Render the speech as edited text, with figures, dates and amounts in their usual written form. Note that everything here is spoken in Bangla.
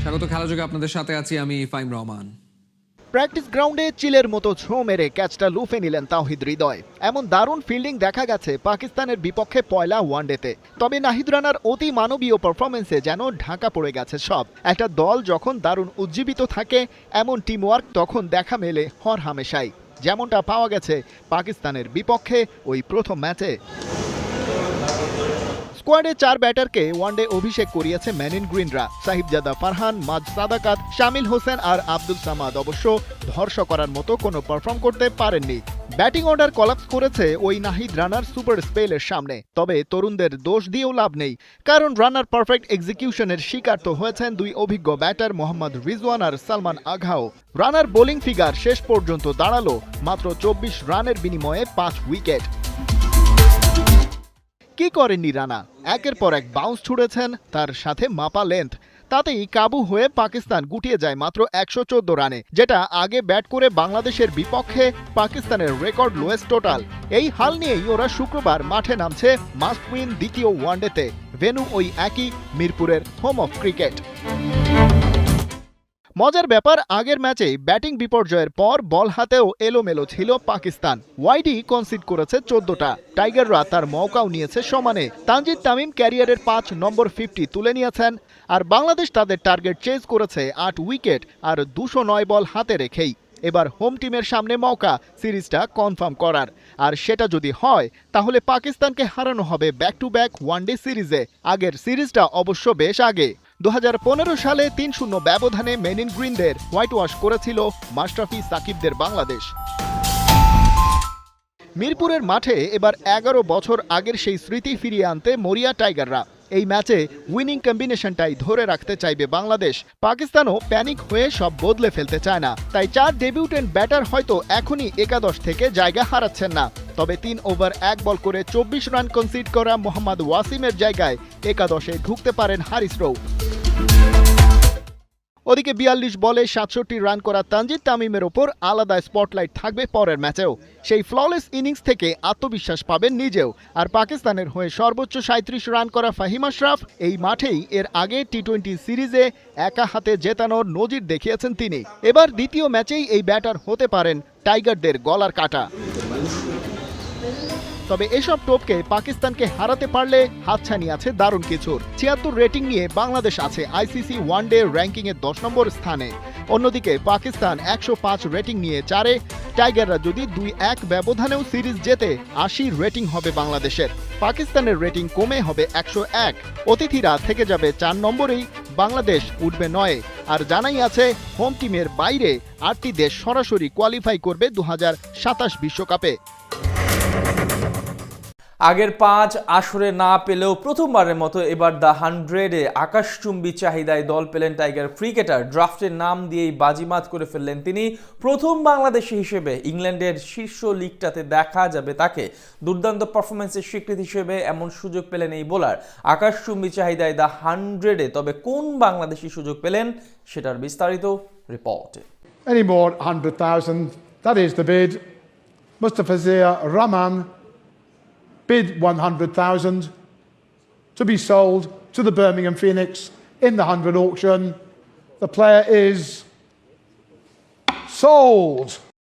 স্বাগত খেলাযোগে আপনাদের সাথে আছি আমি ফাইম রহমান। প্র্যাকটিস গ্রাউন্ডে চিলের মতো ছো মেরে ক্যাচটা লুফে নিলেন তাওহিদ হৃদয়। এমন দারুণ ফিল্ডিং দেখা গেছে পাকিস্তানের বিপক্ষে পয়লা ওয়ানডেতে। তবে নাহিদ রানার অতি মানবীয় পারফরমেন্সে যেন ঢাকা পড়ে গেছে সব। একটা দল যখন দারুণ উজ্জীবিত থাকে, এমন টিমওয়ার্ক তখন দেখা মেলে হর হামেশাই, যেমনটা পাওয়া গেছে পাকিস্তানের বিপক্ষে ওই প্রথম ম্যাচে। স্কোয়াডে 4 ব্যাটারকে ওয়ানডে অভিষেক করিয়েছে মেনিন গ্রিনরা। সাহিবজাদা ফারহান, মাজ সাদাকাত, শামিল হোসেন আর আব্দুল সামাদ অবশ্য ভরসা করার মতো কোনো পারফর্ম করতে পারেননি। ব্যাটিং অর্ডার কলাপস করেছে ওই নাহিদ রানার সুপার স্পেলের সামনে। তবে তরুণদের দোষ দিয়েও লাভ নেই, কারণ রানার পারফেক্ট এক্সিকিউশনের শিকার তো হয়েছেন দুই অভিজ্ঞ ব্যাটার মোহাম্মদ রিজওয়ান আর সালমান আঘাও। রানার বোলিং ফিগার শেষ পর্যন্ত দাঁড়ালো মাত্র 24 রানের বিনিময়ে 5 উইকেট। কি করেননি রানা? একের পর এক বাউন্স ছুড়েছেন, তার সাথে মাপা লেন্থ। তাতেই কাবু হয়ে পাকিস্তান গুটিয়ে যায় মাত্র 114 রানে, যেটা আগে ব্যাট করে বাংলাদেশের বিপক্ষে পাকিস্তানের রেকর্ড লোয়েস্ট টোটাল। এই হাল নিয়েই ওরা শুক্রবার মাঠে নামছে মাস্ট উইন দ্বিতীয় ওয়ানডেতে। ভেন্যু ওই একই, মিরপুরের হোম অফ ক্রিকেট। মজার ব্যাপার, আগের ম্যাচে ব্যাটিং বিপর্যয়ের পর বল হাতেও এলোমেলো ছিল পাকিস্তান। ওয়াইডি কনসিড করেছে 14টা। টাইগাররা তার মৌকাও নিয়েছে সমানে। তানজিদ তামিম ক্যারিয়ারের 5 নম্বর 50 তুলে নিয়েছেন, আর বাংলাদেশ তাদের টার্গেট চেজ করেছে 8 উইকেট আর 209 বল হাতে রেখেই। এবার হোম টিমের সামনে মৌকা সিরিজটা কনফার্ম করার, আর সেটা যদি হয় তাহলে পাকিস্তানকে হারানো হবে ব্যাক টু ব্যাক ওয়ানডে সিরিজে। আগের সিরিজটা অবশ্য বেশ আগে, 2015 সালে 3-0 ব্যবধানে মেনিন গ্রিনদের হোয়াইট ওয়াশ করেছিল মাশরাফি সাকিবদের বাংলাদেশ। মিরপুরের মাঠে এবার 11 বছর আগের সেই স্মৃতি ফিরিয়ে আনতে মরিয়া টাইগাররা। এই ম্যাচে উইনিং কম্বিনেশনটাই ধরে রাখতে চাইবে বাংলাদেশ। পাকিস্তানও প্যানিক হয়ে সব বদলে ফেলতে চায় না, তাই 4 ডেবিউটেন্ট ব্যাটার হয়তো এখনই একাদশ থেকে জায়গা হারাচ্ছেন না। তবে 3 ওভার 1 বল করে 24 রান কনসিড করা মোহাম্মদ ওয়াসিমের জায়গায় একাদশে ঢুকতে পারেন হারিস রৌফ। ওদিকে 42 বলে 67 রান করা তানজিদ তামিমের ওপর আলাদা স্পটলাইট থাকবে পরের ম্যাচেও। সেই ফ্ললেস ইনিংস থেকে আত্মবিশ্বাস পাবেন নিজেও। আর পাকিস্তানের হয়ে সর্বোচ্চ 37 রান করা ফাহিম আশরাফ এই মাঠেই এর আগে টি-20 সিরিজে একা হাতে জেতানোর নজির দেখিয়েছেন তিনি। এবার দ্বিতীয় ম্যাচেই এই ব্যাটার হতে পারেন টাইগারদের গলার কাটা। তবে এসব টোপকে পাকিস্তানকে হারাতে পারলে হাতছানি আছে দারুণ কিছুর। 76 রেটিং নিয়ে বাংলাদেশ আছে আইসিসি ওয়ানডে র্যাঙ্কিংয়ে 10 নম্বর স্থানে। অন্যদিকে পাকিস্তান 105 রেটিং নিয়ে 4-এ। টাইগাররা যদি 2-1 ব্যবধানেও সিরিজ জেতে 80 রেটিং হবে বাংলাদেশের। পাকিস্তানের রেটিং কমে হবে 101। অতিথিরা থেকে যাবে 4 নম্বরেই, বাংলাদেশ উঠবে 9-এ। আর জানাই আছে হোম টিমের বাইরে 8টি দেশ সরাসরি কোয়ালিফাই করবে 2027 বিশ্বকাপে। আগের 5 আসরে না পেলেও প্রথমবারের মতো এবার দ্য 100-এ আকাশচুম্বী চাহিদায় দল পেলেন টাইগার ক্রিকেটার। ড্রাফটের নাম দিয়েই বাজিমাত করে ফেললেন তিনি। প্রথম বাংলাদেশি হিসেবে ইংল্যান্ডের শীর্ষ লিগটাতে দেখা যাবে তাকে। দুর্দান্ত পারফরমেন্সের স্বীকৃতি হিসেবে এমন সুযোগ পেলেন এই বোলার। আকাশচুম্বী চাহিদায় দ্য 100-এ তবে কোন বাংলাদেশি সুযোগ পেলেন সেটার বিস্তারিত রিপোর্টে। Any more 100,000, that is the bid. Mustafizur Rahman bid 100,000 to be sold to the Birmingham Phoenix in the 100 auction. The player is sold.